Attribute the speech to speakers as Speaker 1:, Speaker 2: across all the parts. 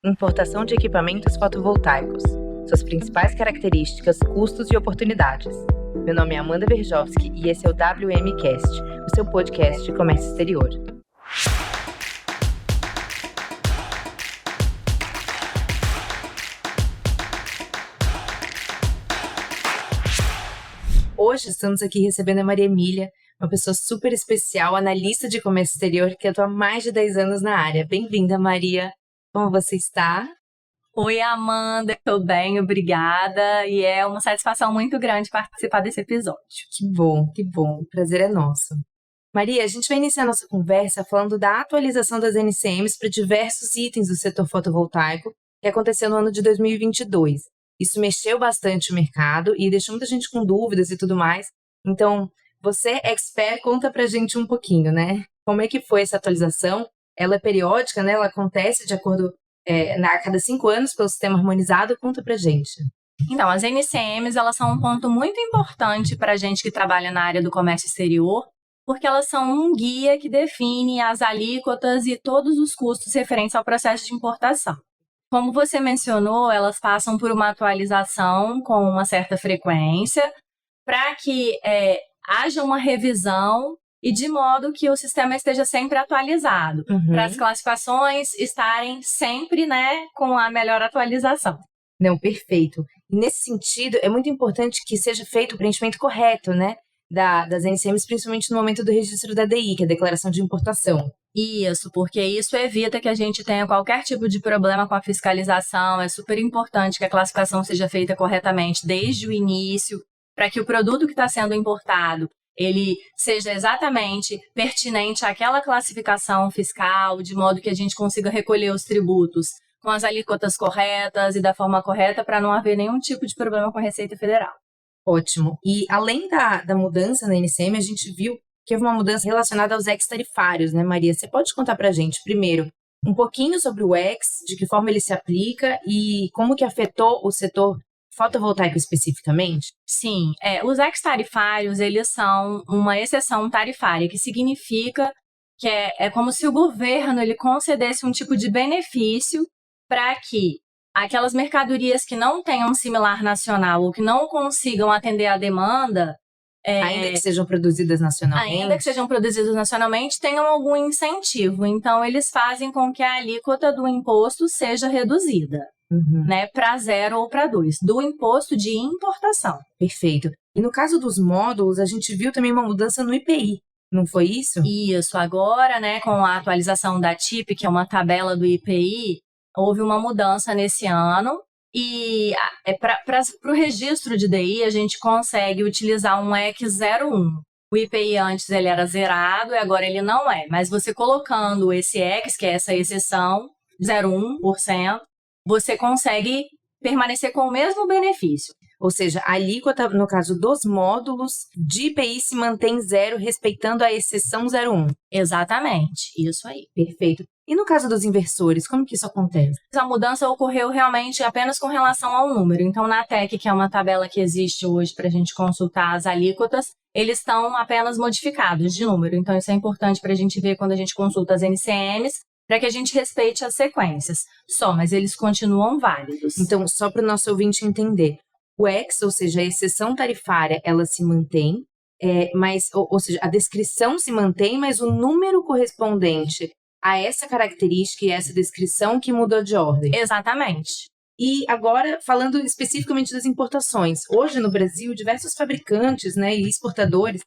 Speaker 1: Importação de equipamentos fotovoltaicos. Suas principais características, custos e oportunidades. Meu nome é Amanda Verjovski e esse é o WMcast, o seu podcast de comércio exterior. Hoje estamos aqui recebendo a Maria Emília, uma pessoa super especial, analista de comércio exterior que atua há mais de 10 anos na área. Bem-vinda, Maria! Como você está?
Speaker 2: Oi, Amanda, estou bem, obrigada. E é uma satisfação muito grande participar desse episódio.
Speaker 1: Que bom. O prazer é nosso. Maria, a gente vai iniciar nossa conversa falando da atualização das NCMs para diversos itens do setor fotovoltaico que aconteceu no ano de 2022. Isso mexeu bastante o mercado e deixou muita gente com dúvidas e tudo mais. Então, você, expert, conta pra gente um pouquinho, né? Como é que foi essa atualização? Ela é periódica, né? Ela acontece de acordo a cada 5 anos pelo sistema harmonizado. Conta pra gente.
Speaker 2: Então, as NCMs, elas são um ponto muito importante para a gente que trabalha na área do comércio exterior, porque elas são um guia que define as alíquotas e todos os custos referentes ao processo de importação. Como você mencionou, elas passam por uma atualização com uma certa frequência para que haja uma revisão e de modo que o sistema esteja sempre atualizado, para as classificações estarem sempre, com a melhor atualização.
Speaker 1: Não, perfeito. E nesse sentido, é muito importante que seja feito o preenchimento correto, né, das NCMs, principalmente no momento do registro da DI, que é a Declaração de Importação.
Speaker 2: Isso, porque isso evita que a gente tenha qualquer tipo de problema com a fiscalização. É super importante que a classificação seja feita corretamente desde o início, para que o produto que está sendo importado ele seja exatamente pertinente àquela classificação fiscal, de modo que a gente consiga recolher os tributos com as alíquotas corretas e da forma correta para não haver nenhum tipo de problema com a Receita Federal.
Speaker 1: Ótimo. E além da mudança na NCM, a gente viu que houve uma mudança relacionada aos ex-tarifários, né, Maria? Você pode contar para a gente, primeiro, um pouquinho sobre o ex, de que forma ele se aplica e como que afetou o setor fotovoltaico especificamente?
Speaker 2: Sim, os ex-tarifários, eles são uma exceção tarifária, que significa que é como se o governo ele concedesse um tipo de benefício para que aquelas mercadorias que não tenham similar nacional ou que não consigam atender à demanda,
Speaker 1: ainda que sejam produzidas nacionalmente,
Speaker 2: tenham algum incentivo. Então, eles fazem com que a alíquota do imposto seja reduzida. Para 0 ou para 2, do imposto de importação.
Speaker 1: Perfeito. E no caso dos módulos, a gente viu também uma mudança no IPI, não foi isso?
Speaker 2: Isso. Agora, com a atualização da TIP, que é uma tabela do IPI, houve uma mudança nesse ano. E para o registro de DI, a gente consegue utilizar um EC 01. O IPI antes ele era zerado e agora ele não é. Mas você colocando esse EC, que é essa exceção, 0,1%, você consegue permanecer com o mesmo benefício.
Speaker 1: Ou seja, a alíquota, no caso dos módulos, de IPI se mantém 0, respeitando a exceção 0,1.
Speaker 2: Exatamente, isso aí.
Speaker 1: Perfeito. E no caso dos inversores, como que isso acontece?
Speaker 2: A mudança ocorreu realmente apenas com relação ao número. Então, na TEC, que é uma tabela que existe hoje para a gente consultar as alíquotas, eles estão apenas modificados de número. Então, isso é importante para a gente ver quando a gente consulta as NCMs, para que a gente respeite as sequências. Mas eles continuam válidos.
Speaker 1: Então, só para o nosso ouvinte entender, o ex, ou seja, a exceção tarifária, ela se mantém, ou seja, a descrição se mantém, mas o número correspondente a essa característica e essa descrição que mudou de ordem.
Speaker 2: Exatamente.
Speaker 1: E agora, falando especificamente das importações, hoje no Brasil, diversos fabricantes, e exportadores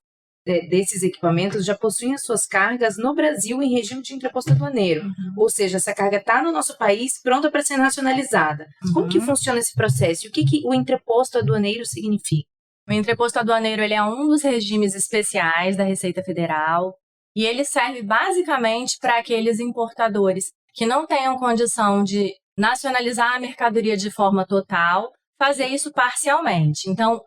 Speaker 1: desses equipamentos já possuem as suas cargas no Brasil em regime de entreposto aduaneiro. Ou seja, essa carga está no nosso país pronta para ser nacionalizada. Como que funciona esse processo? E o que o entreposto aduaneiro significa?
Speaker 2: O entreposto aduaneiro ele é um dos regimes especiais da Receita Federal e ele serve basicamente para aqueles importadores que não tenham condição de nacionalizar a mercadoria de forma total, fazer isso parcialmente. Então,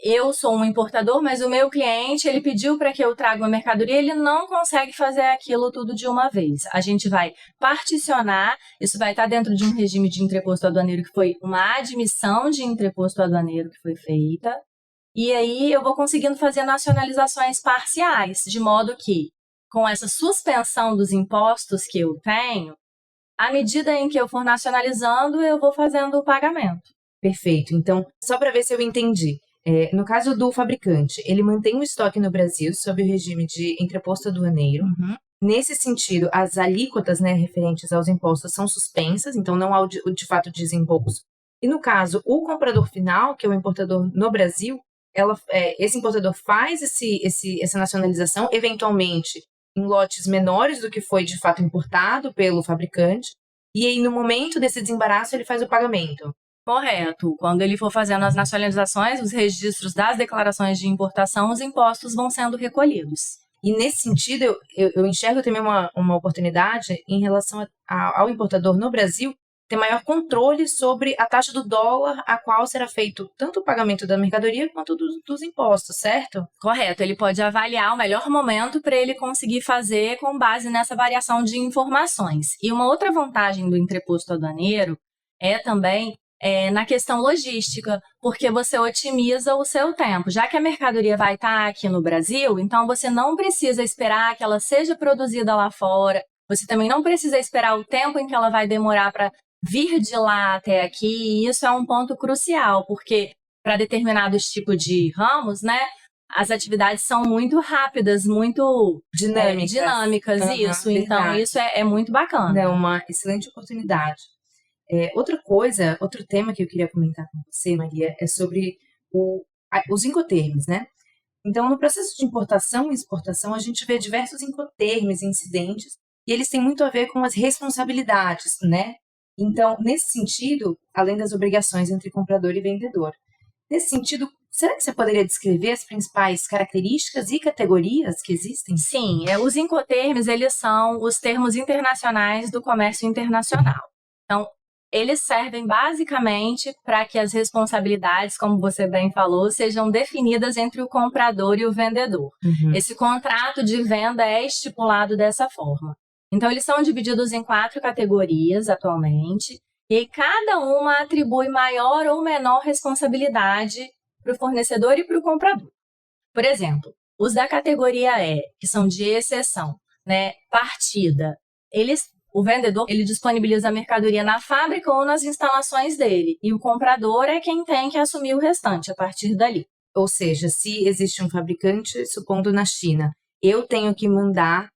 Speaker 2: eu sou um importador, mas o meu cliente, ele pediu para que eu traga uma mercadoria, ele não consegue fazer aquilo tudo de uma vez. A gente vai particionar, isso vai estar dentro de um regime de entreposto aduaneiro que foi uma admissão de entreposto aduaneiro que foi feita, e aí eu vou conseguindo fazer nacionalizações parciais, de modo que, com essa suspensão dos impostos que eu tenho, À medida em que eu for nacionalizando, eu vou fazendo o pagamento.
Speaker 1: Perfeito. Então, só para ver se eu entendi. No caso do fabricante, ele mantém o estoque no Brasil sob o regime de entreposto aduaneiro.
Speaker 2: Uhum.
Speaker 1: Nesse sentido, as alíquotas, né, referentes aos impostos são suspensas, então não há de fato desembolso. E no caso, o comprador final, que é o importador no Brasil, esse importador faz essa nacionalização, eventualmente em lotes menores do que foi de fato importado pelo fabricante, e aí no momento desse desembaraço ele faz o pagamento.
Speaker 2: Correto. Quando ele for fazendo as nacionalizações, os registros das declarações de importação, os impostos vão sendo recolhidos.
Speaker 1: E nesse sentido, eu enxergo também uma oportunidade em relação ao importador no Brasil ter maior controle sobre a taxa do dólar a qual será feito tanto o pagamento da mercadoria quanto dos impostos, certo?
Speaker 2: Correto. Ele pode avaliar o melhor momento para ele conseguir fazer com base nessa variação de informações. E uma outra vantagem do entreposto aduaneiro é também na questão logística, porque você otimiza o seu tempo. Já que a mercadoria vai estar aqui no Brasil, então você não precisa esperar que ela seja produzida lá fora, você também não precisa esperar o tempo em que ela vai demorar para vir de lá até aqui, e isso é um ponto crucial, porque para determinados tipos de ramos, né, as atividades são muito rápidas, muito dinâmicas,
Speaker 1: Uhum,
Speaker 2: isso.
Speaker 1: verdade.
Speaker 2: Então, isso é muito bacana.
Speaker 1: É uma excelente oportunidade. Outro tema que eu queria comentar com você, Maria, é sobre os incoterms, né? Então, no processo de importação e exportação, a gente vê diversos incoterms incidentes e eles têm muito a ver com as responsabilidades, né? Então, nesse sentido, além das obrigações entre comprador e vendedor. Nesse sentido, será que você poderia descrever as principais características e categorias que existem?
Speaker 2: Sim, os incoterms, eles são os termos internacionais do comércio internacional. Então, eles servem basicamente para que as responsabilidades, como você bem falou, sejam definidas entre o comprador e o vendedor.
Speaker 1: Uhum.
Speaker 2: Esse contrato de venda é estipulado dessa forma. Então, eles são divididos em 4 categorias atualmente, e cada uma atribui maior ou menor responsabilidade para o fornecedor e para o comprador. Por exemplo, os da categoria E, que são de exceção, né, partida, o vendedor ele disponibiliza a mercadoria na fábrica ou nas instalações dele, e o comprador é quem tem que assumir o restante a partir dali.
Speaker 1: Ou seja, se existe um fabricante, supondo na China, eu tenho que mandar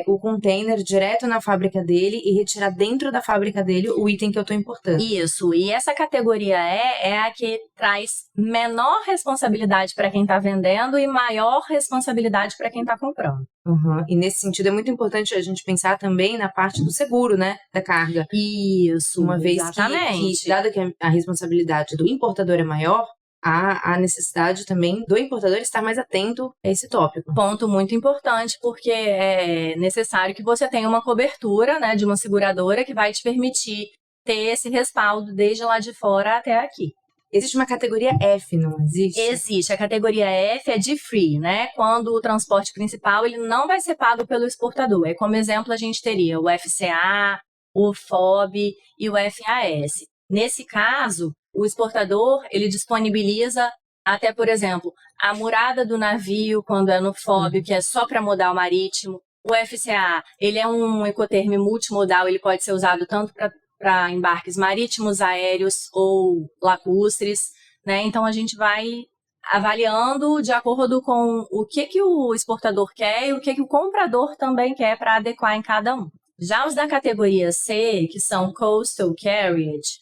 Speaker 1: o container direto na fábrica dele e retirar dentro da fábrica dele o item que eu estou importando.
Speaker 2: Isso, e essa categoria é a que traz menor responsabilidade para quem está vendendo e maior responsabilidade para quem está comprando.
Speaker 1: Uhum. E nesse sentido é muito importante a gente pensar também na parte do seguro, né, da carga.
Speaker 2: Isso,
Speaker 1: uma vez
Speaker 2: exatamente.
Speaker 1: que dado que a responsabilidade do importador é maior, há necessidade também do importador estar mais atento a esse tópico.
Speaker 2: Ponto muito importante, porque é necessário que você tenha uma cobertura, né, de uma seguradora que vai te permitir ter esse respaldo desde lá de fora até aqui.
Speaker 1: Existe uma categoria F, não existe?
Speaker 2: Existe. A categoria F é de free, né? Quando o transporte principal ele não vai ser pago pelo exportador. Aí, como exemplo, a gente teria o FCA, o FOB e o FAS. Nesse caso, o exportador ele disponibiliza até, por exemplo, a murada do navio quando é no FOB, que é só para modal marítimo. O FCA, ele é um ecotermo multimodal, ele pode ser usado tanto para embarques marítimos, aéreos ou lacustres, né? Então, a gente vai avaliando de acordo com o que o exportador quer e o que o comprador também quer para adequar em cada um. Já os da categoria C, que são Coastal Carriage,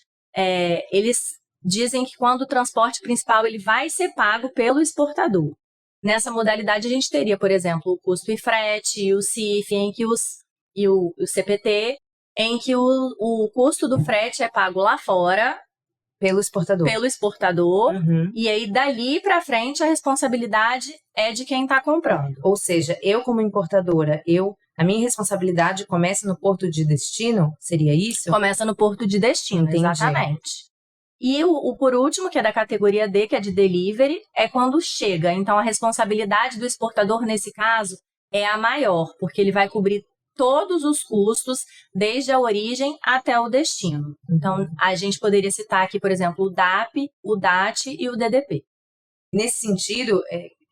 Speaker 2: eles dizem que quando o transporte principal ele vai ser pago pelo exportador. Nessa modalidade, a gente teria, por exemplo, o custo e frete, o CIF e o CPT, em que o custo do frete é pago lá fora
Speaker 1: pelo exportador.
Speaker 2: Uhum. E aí dali para frente a responsabilidade é de quem está comprando.
Speaker 1: Ou seja, eu como importadora, a minha responsabilidade começa no porto de destino? Seria isso?
Speaker 2: Começa no porto de destino, entendi. Exatamente. E o por último, que é da categoria D, que é de delivery, é quando chega. Então a responsabilidade do exportador nesse caso é a maior, porque ele vai cobrir todos os custos, desde a origem até o destino. Então, a gente poderia citar aqui, por exemplo, o DAP, o DAT e o DDP.
Speaker 1: Nesse sentido,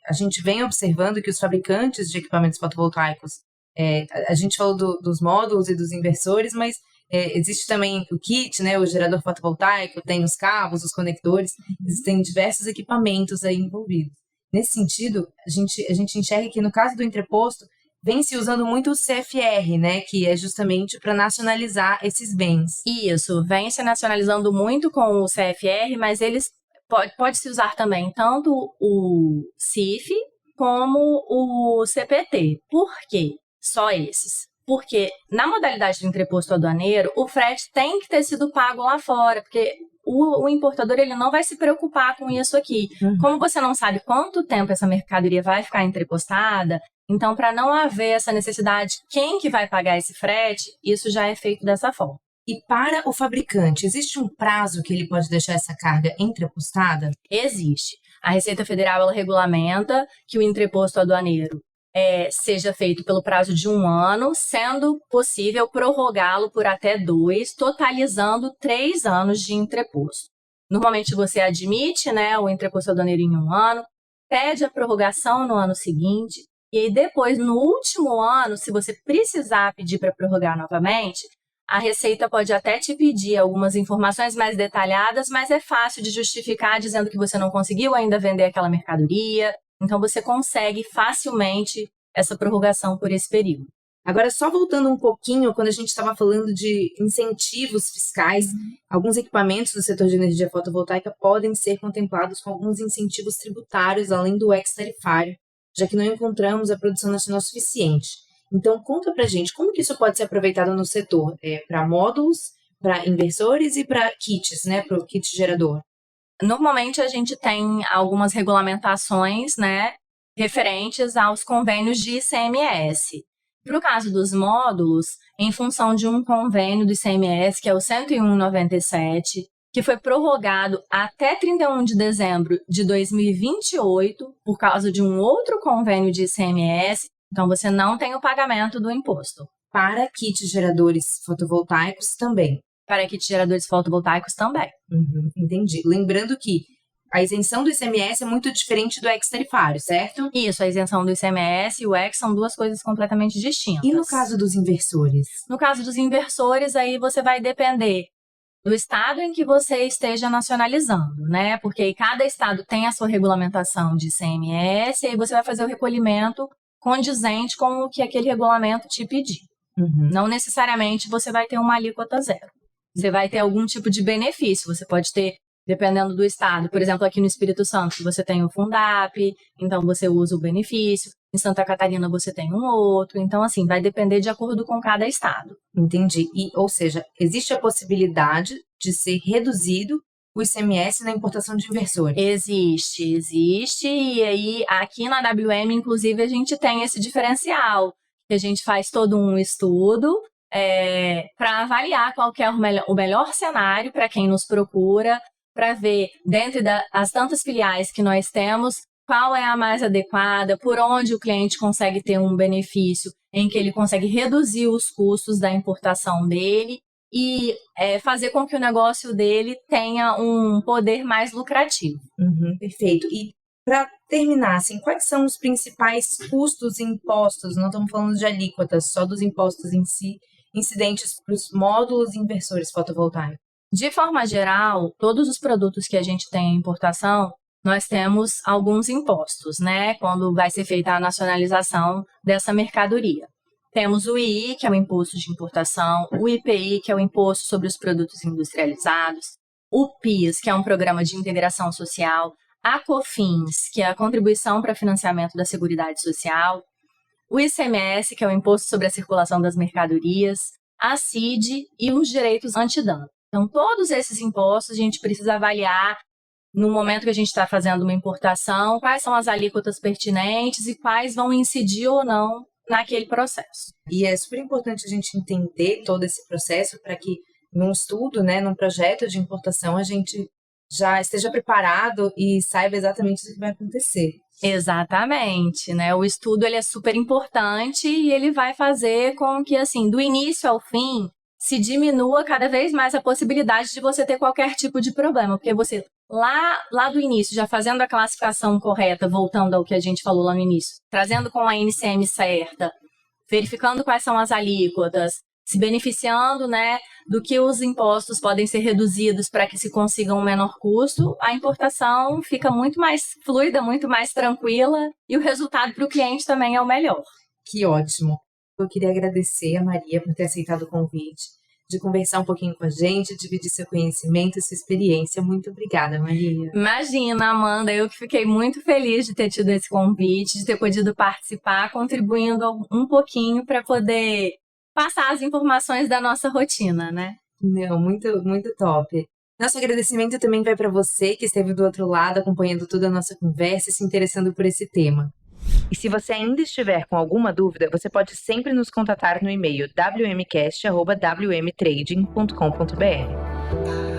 Speaker 1: a gente vem observando que os fabricantes de equipamentos fotovoltaicos, a gente falou dos módulos e dos inversores, mas existe também o kit, né, o gerador fotovoltaico, tem os cabos, os conectores, existem diversos equipamentos aí envolvidos. Nesse sentido, a gente enxerga que no caso do entreposto, vem se usando muito o CFR, né, que é justamente para nacionalizar esses bens.
Speaker 2: Isso, vem se nacionalizando muito com o CFR, mas eles pode se usar também tanto o CIF como o CPT. Por quê? Só esses. Porque na modalidade do entreposto aduaneiro, o frete tem que ter sido pago lá fora, porque o importador ele não vai se preocupar com isso aqui. Como você não sabe quanto tempo essa mercadoria vai ficar entrepostada, então para não haver essa necessidade, quem que vai pagar esse frete, isso já é feito dessa forma.
Speaker 1: E para o fabricante, existe um prazo que ele pode deixar essa carga entrepostada?
Speaker 2: Existe. A Receita Federal ela regulamenta que o entreposto aduaneiro seja feito pelo prazo de 1 ano, sendo possível prorrogá-lo por até 2, totalizando 3 anos de entreposto. Normalmente você admite, né, o entreposto aduaneiro em 1 ano, pede a prorrogação no ano seguinte, e aí depois, no último ano, se você precisar pedir para prorrogar novamente, a Receita pode até te pedir algumas informações mais detalhadas, mas é fácil de justificar dizendo que você não conseguiu ainda vender aquela mercadoria. Então, você consegue facilmente essa prorrogação por esse período.
Speaker 1: Agora, só voltando um pouquinho, quando a gente estava falando de incentivos fiscais, alguns equipamentos do setor de energia fotovoltaica podem ser contemplados com alguns incentivos tributários, além do ex-tarifário, já que não encontramos a produção nacional suficiente. Então, conta pra gente, como que isso pode ser aproveitado no setor? Para módulos, para inversores e para kits, né, para o kit gerador?
Speaker 2: Normalmente, a gente tem algumas regulamentações, né, referentes aos convênios de ICMS. Para o caso dos módulos, em função de um convênio do ICMS, que é o 10197, que foi prorrogado até 31 de dezembro de 2028, por causa de um outro convênio de ICMS, então você não tem o pagamento do imposto.
Speaker 1: Para kits geradores fotovoltaicos também?
Speaker 2: Para kits geradores fotovoltaicos também.
Speaker 1: Entendi. Lembrando que a isenção do ICMS é muito diferente do ex-tarifário, certo?
Speaker 2: Isso, a isenção do ICMS e o ex são duas coisas completamente distintas.
Speaker 1: E no caso dos inversores?
Speaker 2: No caso dos inversores, aí você vai depender do estado em que você esteja nacionalizando, né? Porque cada estado tem a sua regulamentação de ICMS e aí você vai fazer o recolhimento condizente com o que aquele regulamento te pedir. Não necessariamente você vai ter uma alíquota zero. Você vai ter algum tipo de benefício. Você pode ter, dependendo do estado, por exemplo, aqui no Espírito Santo, você tem o Fundap, então você usa o benefício. Em Santa Catarina você tem um outro. Então, assim, vai depender de acordo com cada estado.
Speaker 1: Entendi. Ou seja, existe a possibilidade de ser reduzido o ICMS na importação de inversores?
Speaker 2: Existe. E aí, aqui na WM, inclusive, a gente tem esse diferencial. Que a gente faz todo um estudo para avaliar qual que é o melhor cenário para quem nos procura, para ver, dentro das tantas filiais que nós temos, qual é a mais adequada, por onde o cliente consegue ter um benefício em que ele consegue reduzir os custos da importação dele e fazer com que o negócio dele tenha um poder mais lucrativo.
Speaker 1: Perfeito. E para terminar, assim, quais são os principais custos e impostos? Não estamos falando de alíquotas, só dos impostos em si, incidentes para os módulos e inversores fotovoltaicos.
Speaker 2: De forma geral, todos os produtos que a gente tem em importação, nós temos alguns impostos, né? Quando vai ser feita a nacionalização dessa mercadoria. Temos o II, que é o Imposto de Importação, o IPI, que é o Imposto sobre os Produtos Industrializados, o PIS, que é um Programa de Integração Social, a COFINS, que é a Contribuição para Financiamento da Seguridade Social, o ICMS, que é o Imposto sobre a Circulação das Mercadorias, a CID e os direitos antidano. Então, todos esses impostos a gente precisa avaliar no momento que a gente está fazendo uma importação, quais são as alíquotas pertinentes e quais vão incidir ou não naquele processo.
Speaker 1: E é super importante a gente entender todo esse processo para que num estudo, né, num projeto de importação, a gente já esteja preparado e saiba exatamente o que vai acontecer.
Speaker 2: Exatamente, né? O estudo ele é super importante e ele vai fazer com que, assim, do início ao fim, se diminua cada vez mais a possibilidade de você ter qualquer tipo de problema, porque você, lá do início, já fazendo a classificação correta, voltando ao que a gente falou lá no início, trazendo com a NCM certa, verificando quais são as alíquotas, se beneficiando, né, do que os impostos podem ser reduzidos para que se consiga um menor custo, a importação fica muito mais fluida, muito mais tranquila e o resultado para o cliente também é o melhor.
Speaker 1: Que ótimo! Eu queria agradecer a Maria por ter aceitado o convite, de conversar um pouquinho com a gente, dividir seu conhecimento e sua experiência. Muito obrigada, Maria.
Speaker 2: Imagina, Amanda, eu que fiquei muito feliz de ter tido esse convite, de ter podido participar, contribuindo um pouquinho para poder passar as informações da nossa rotina, né?
Speaker 1: Não, muito, muito top. Nosso agradecimento também vai para você que esteve do outro lado acompanhando toda a nossa conversa e se interessando por esse tema. E se você ainda estiver com alguma dúvida, você pode sempre nos contatar no e-mail wmcast@wmtrading.com.br.